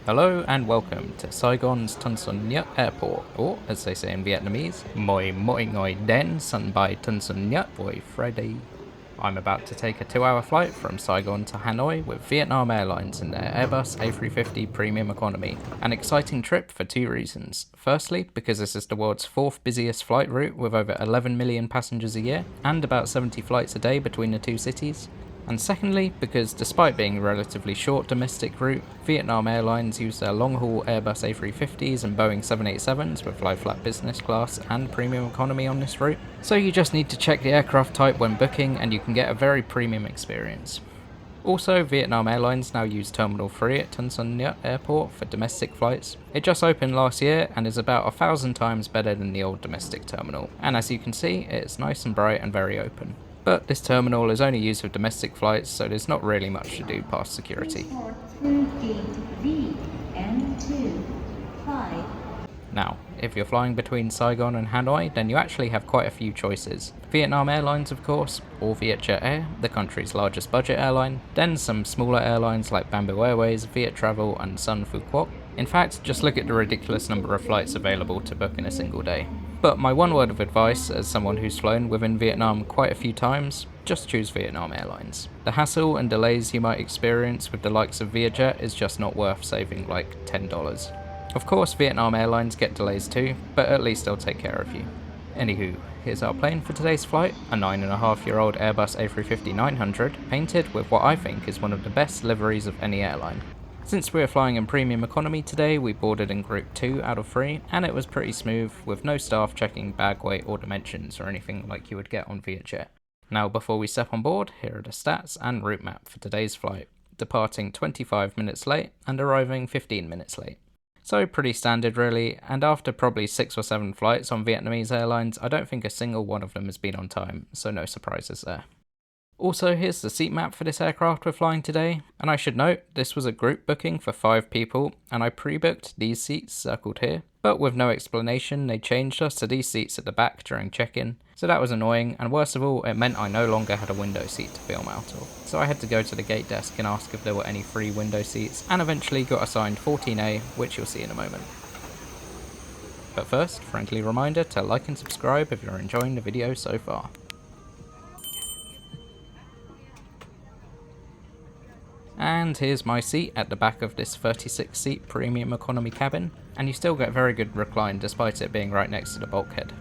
Hello and welcome to Saigon's Tan Son Nhat Airport, or as they say in Vietnamese, Moi Moi Ngoi Den Sun Bai Tan Son Nhat Voi Friday. I'm about to take a 2-hour flight from Saigon to Hanoi with Vietnam Airlines in their Airbus A350 Premium Economy. An exciting trip for two reasons. Firstly, because this is the world's fourth busiest flight route with over 11 million passengers a year and about 70 flights a day between the two cities. And secondly, because despite being a relatively short domestic route, Vietnam Airlines use their long-haul Airbus A350s and Boeing 787s with lie-flat business class and premium economy on this route. So you just need to check the aircraft type when booking and you can get a very premium experience. Also, Vietnam Airlines now use Terminal 3 at Tan Son Nhat Airport for domestic flights. It just opened last year and is about 1,000 times better than the old domestic terminal. And as you can see, it's nice and bright and very open. But this terminal is only used for domestic flights, so there's not really much to do past security. Now, if you're flying between Saigon and Hanoi, then you actually have quite a few choices. Vietnam Airlines, of course, or Vietjet Air, the country's largest budget airline, then some smaller airlines like Bamboo Airways, Viet Travel, and Sun Phu Quoc. In fact, just look at the ridiculous number of flights available to book in a single day. But my one word of advice, as someone who's flown within Vietnam quite a few times, just choose Vietnam Airlines. The hassle and delays you might experience with the likes of Vietjet is just not worth saving like $10. Of course, Vietnam Airlines get delays too, but at least they'll take care of you. Anywho, here's our plane for today's flight, a 9.5-year-old Airbus A350-900, painted with what I think is one of the best liveries of any airline. Since we are flying in premium economy today, we boarded in group 2 out of 3, and it was pretty smooth, with no staff checking bag weight or dimensions or anything like you would get on Vietjet. Now before we step on board, here are the stats and route map for today's flight, departing 25 minutes late and arriving 15 minutes late. So pretty standard really, and after probably 6 or 7 flights on Vietnamese Airlines, I don't think a single one of them has been on time, so no surprises there. Also, here's the seat map for this aircraft we're flying today, and I should note, this was a group booking for 5 people, and I pre-booked these seats circled here, but with no explanation they changed us to these seats at the back during check-in, so that was annoying, and worst of all, it meant I no longer had a window seat to film out of. So I had to go to the gate desk and ask if there were any free window seats, and eventually got assigned 14A, which you'll see in a moment. But first, friendly reminder to like and subscribe if you're enjoying the video so far. And here's my seat at the back of this 36-seat premium economy cabin, and you still get very good recline despite it being right next to the bulkhead.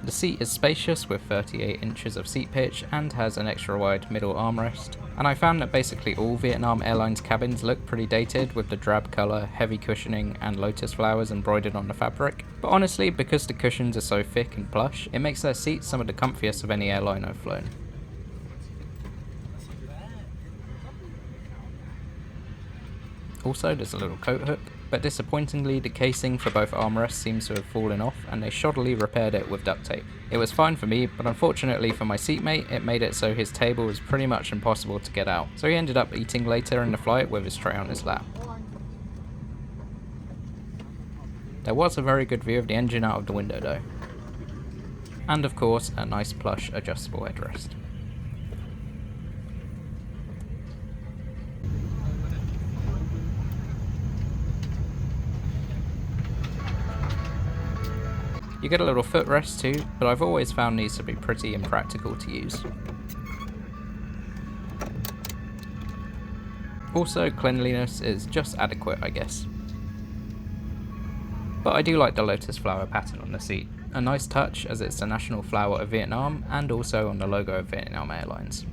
The seat is spacious with 38 inches of seat pitch and has an extra wide middle armrest, and I found that basically all Vietnam Airlines cabins look pretty dated with the drab colour, heavy cushioning and lotus flowers embroidered on the fabric, but honestly because the cushions are so thick and plush, it makes their seats some of the comfiest of any airline I've flown. Also, there's a little coat hook, but disappointingly the casing for both armrests seems to have fallen off and they shoddily repaired it with duct tape. It was fine for me, but unfortunately for my seatmate it made it so his table was pretty much impossible to get out, so he ended up eating later in the flight with his tray on his lap. There was a very good view of the engine out of the window though. And of course a nice plush adjustable headrest. You get a little footrest too, but I've always found these to be pretty impractical to use. Also, cleanliness is just adequate, I guess. But I do like the lotus flower pattern on the seat, a nice touch as it's the national flower of Vietnam and also on the logo of Vietnam Airlines.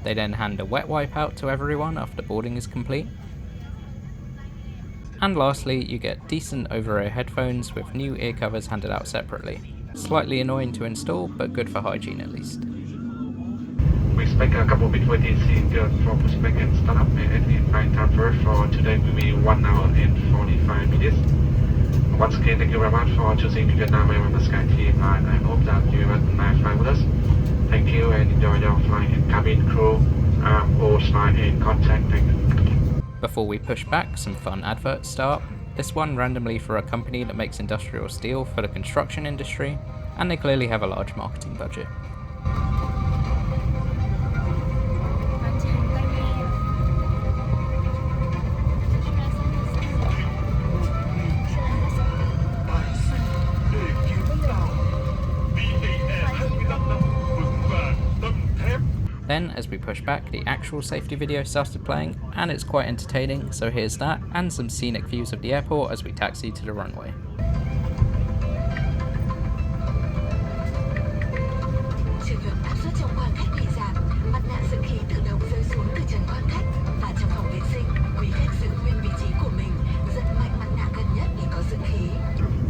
They then hand a wet wipe out to everyone after boarding is complete. And lastly, you get decent over-ear headphones with new ear covers handed out separately. Slightly annoying to install, but good for hygiene at least. We expect a couple bit waiting for pushback and startup and the flight time for today will be 1 hour and 45 minutes. Once again, thank you very much for choosing Vietnam Airlines Sky Team. I hope that you have a nice flight with us. Thank you and enjoy your flight and cabin crew. All flight and contact. Thank you. Before we push back, some fun adverts start. This one randomly for a company that makes industrial steel for the construction industry, and they clearly have a large marketing budget. Then, as we pushed back, the actual safety video started playing, and it's quite entertaining, so here's that, and some scenic views of the airport as we taxi to the runway. Trường hợp áp suất trong khoang khách bị giảm, mặt nạ giữ khí tự động rơi xuống từ trần khoang khách và trong phòng vệ sinh, quý khách giữ nguyên vị trí của mình, giật mạnh mặt nạ gần nhất để có giữ khí.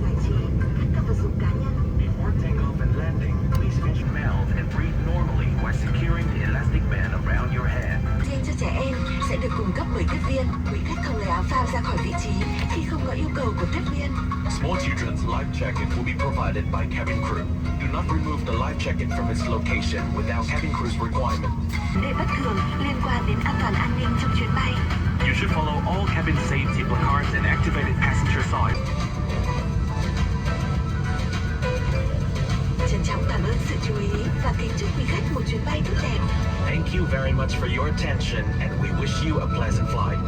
Giải trí, cất các vật dụng cá nhân. Before takeoff and landing, please pinch your mouth and breathe normally while securing the elastic band around your head. Riêng cho trẻ em sẽ được cung cấp bởi tiếp viên. Quý khách không lấy áo phao ra khỏi vị trí khi không có yêu cầu của tiếp viên. Small children's life jacket will be provided by cabin crew. Do not remove the life jacket from its location without cabin crew's requirement. Vấn đề bất thường liên quan đến an toàn an ninh trong chuyến bay. You should follow all cabin safety placards and activated passenger signs. Trân trọng cảm ơn sự chú ý và kính chúc quý khách một chuyến bay tốt đẹp. Thank you very much for your attention, and we wish you a pleasant flight.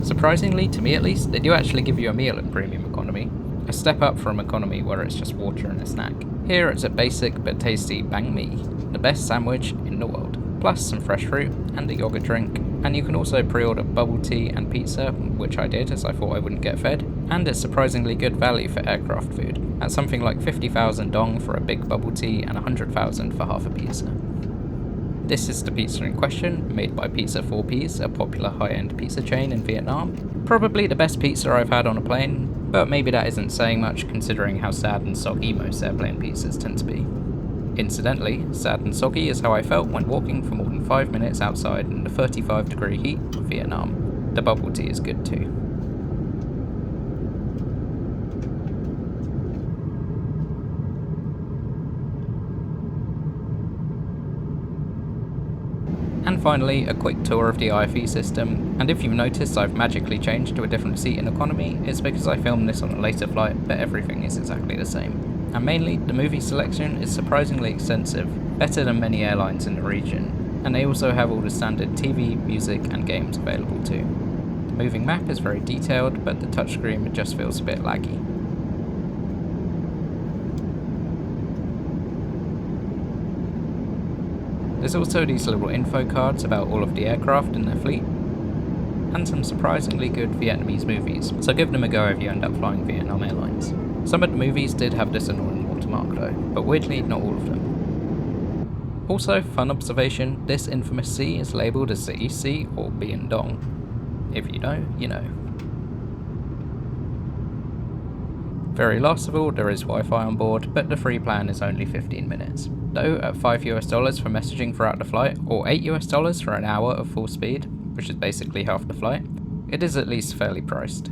Surprisingly, to me at least, they do actually give you a meal in Premium Economy. A step up from Economy where it's just water and a snack. Here it's a basic but tasty banh mi, the best sandwich in the world, plus some fresh fruit and a yogurt drink, and you can also pre-order bubble tea and pizza, which I did as I thought I wouldn't get fed, and it's surprisingly good value for aircraft food, at something like 50,000 dong for a big bubble tea and 100,000 for half a pizza. This is the pizza in question, made by Pizza 4Ps, a popular high-end pizza chain in Vietnam. Probably the best pizza I've had on a plane, but maybe that isn't saying much considering how sad and soggy most airplane pizzas tend to be. Incidentally, sad and soggy is how I felt when walking for more than 5 minutes outside in the 35-degree heat of Vietnam. The bubble tea is good too. And finally, a quick tour of the IFE system, and if you've noticed I've magically changed to a different seat in economy, it's because I filmed this on a later flight, but everything is exactly the same. And mainly, the movie selection is surprisingly extensive, better than many airlines in the region, and they also have all the standard TV, music and games available too. The moving map is very detailed, but the touchscreen just feels a bit laggy. There's also these little info cards about all of the aircraft in their fleet, and some surprisingly good Vietnamese movies, so give them a go if you end up flying Vietnam Airlines. Some of the movies did have this annoying watermark though, but weirdly not all of them. Also, fun observation, this infamous C is labelled as the EC or Bien Dong. If you know, you know. Very last of all, there is Wi-Fi on board, but the free plan is only 15 minutes. Though at $5 for messaging throughout the flight, or $8 for an hour of full speed, which is basically half the flight, it is at least fairly priced.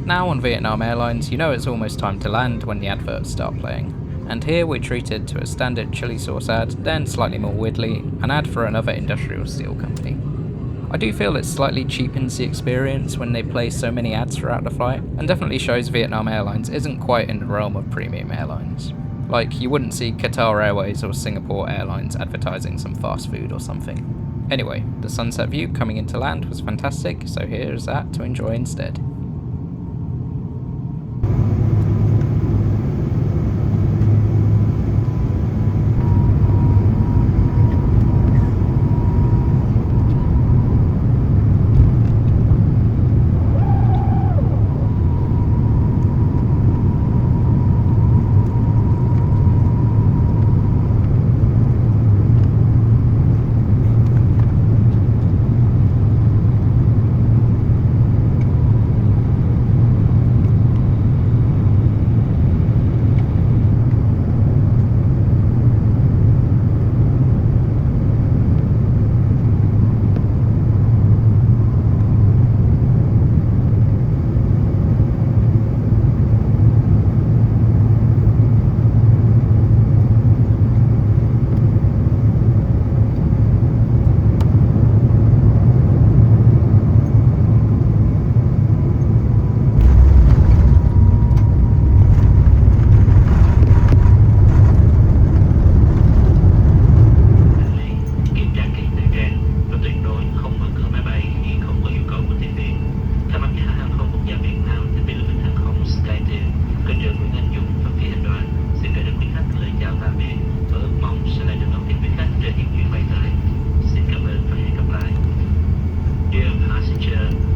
Now on Vietnam Airlines, you know it's almost time to land when the adverts start playing. And here we're treated to a standard chili sauce ad, then slightly more weirdly, an ad for another industrial steel company. I do feel it slightly cheapens the experience when they play so many ads throughout the flight, and definitely shows Vietnam Airlines isn't quite in the realm of premium airlines. Like, you wouldn't see Qatar Airways or Singapore Airlines advertising some fast food or something. Anyway, the sunset view coming into land was fantastic, so here's that to enjoy instead.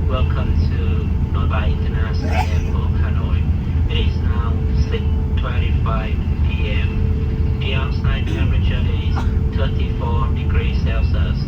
Welcome to Noi Bai International Airport, Hanoi. It is now 6:25 p.m. The outside temperature is 34 degrees Celsius.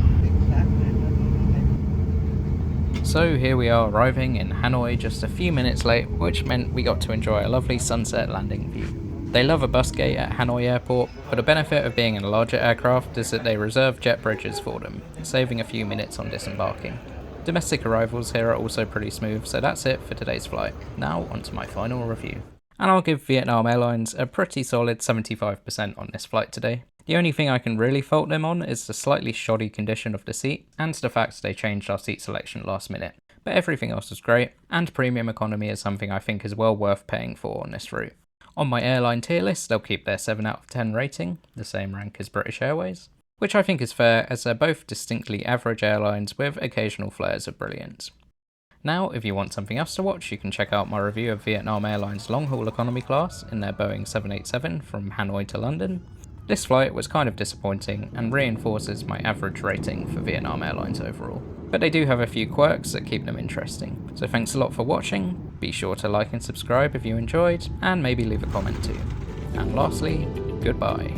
So here we are arriving in Hanoi just a few minutes late, which meant we got to enjoy a lovely sunset landing view. They love a bus gate at Hanoi Airport, but a benefit of being in a larger aircraft is that they reserve jet bridges for them, saving a few minutes on disembarking. Domestic arrivals here are also pretty smooth, so that's it for today's flight. Now onto my final review. And I'll give Vietnam Airlines a pretty solid 75% on this flight today. The only thing I can really fault them on is the slightly shoddy condition of the seat, and the fact they changed our seat selection last minute. But everything else was great, and premium economy is something I think is well worth paying for on this route. On my airline tier list, they'll keep their 7 out of 10 rating, the same rank as British Airways, which I think is fair as they're both distinctly average airlines with occasional flares of brilliance. Now, if you want something else to watch, you can check out my review of Vietnam Airlines long-haul economy class in their Boeing 787 from Hanoi to London. This flight was kind of disappointing and reinforces my average rating for Vietnam Airlines overall. But they do have a few quirks that keep them interesting. So thanks a lot for watching, be sure to like and subscribe if you enjoyed, and maybe leave a comment too. And lastly, goodbye.